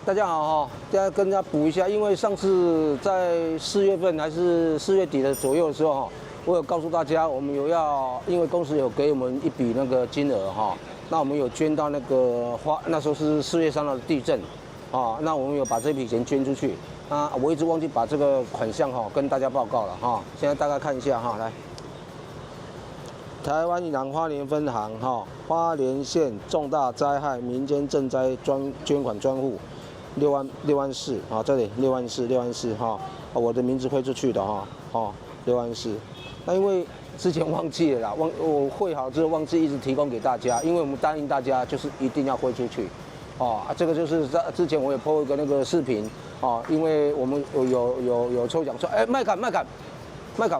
大家好哈，大家跟大家补一下，因为上次在4月份还是4月底的左右的时候哈，我有告诉大家，我们因为公司有给我们一笔那个金额哈，那我们有捐到那个那时候是4月3号的地震，啊，那我们有把这笔钱捐出去，啊，我一直忘记把这个款项哈跟大家报告了哈，现在大概看一下哈，来。台湾银行花莲分行花莲县重大灾害民间赈灾捐款专户6万4啊，这里6万4哈，我的名字汇出去的哈，6万4。那因为之前忘记了啦，我汇好之后忘记一直提供给大家，因为我们答应大家就是一定要汇出去，这个就是在之前我也 po 一个那个视频因为我们有抽奖说，麦秆，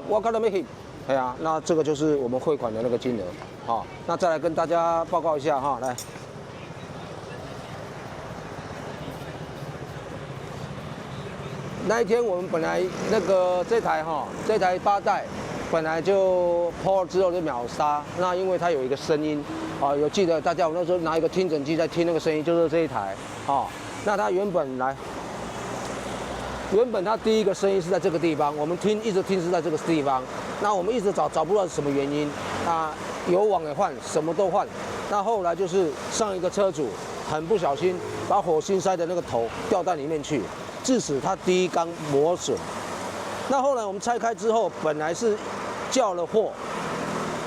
我看到没？哎呀，那这个就是我们汇款的那个金额，那再来跟大家报告一下哈，来，那一天我们本来那个这台8代本来就 PO 之后就秒杀，那因为它有一个声音有记得大家我那时候拿一个听诊器在听那个声音，就是这一台那它原本它第一个声音是在这个地方，我们一直听是在这个地方，那我们一直找不到什么原因，有网也换，什么都换，那后来就是上一个车主很不小心把火星塞的那个头掉到里面去，致使它第一缸磨损。那后来我们拆开之后，本来是叫了货，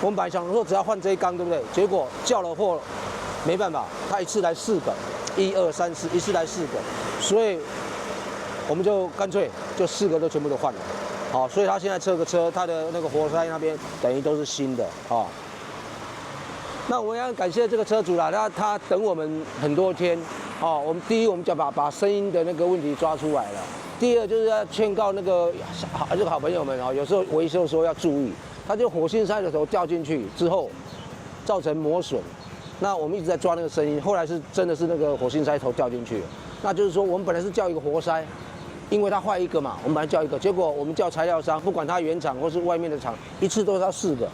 我们本来想说只要换这一缸，对不对？结果叫了货，没办法，他一次来4个，1、2、3、4，一次来4个，所以我们就干脆就4个都全部都换了，所以他现在这个车，他的那个活塞那边等于都是新的那我要感谢这个车主啦，他等我们很多天，我们第一我们就把声音的那个问题抓出来了，第二就是要劝告那个好朋友们有时候维修的时候要注意，他就火星塞的头掉进去之后造成磨损，那我们一直在抓那个声音，后来是真的是那个火星塞头掉进去了，那就是说我们本来是叫一个活塞。因为它坏一个嘛，我们本来叫一个，结果我们叫材料商，不管它原厂或是外面的厂，一次都要4个。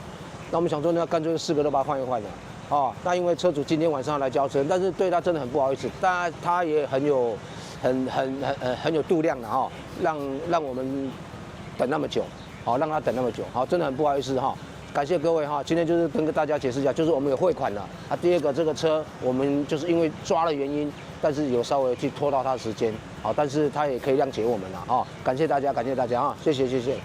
那我们想说，那干脆4个都把它换一换了。那因为车主今天晚上来交车，但是对他真的很不好意思，当然他也很有度量的让我们等那么久，让他等那么久，真的很不好意思感谢各位今天就是跟大家解释一下，就是我们有汇款了第二个这个车我们就是因为抓了原因，但是有稍微去拖到他的时间，但是他也可以谅解我们了感谢大家谢谢。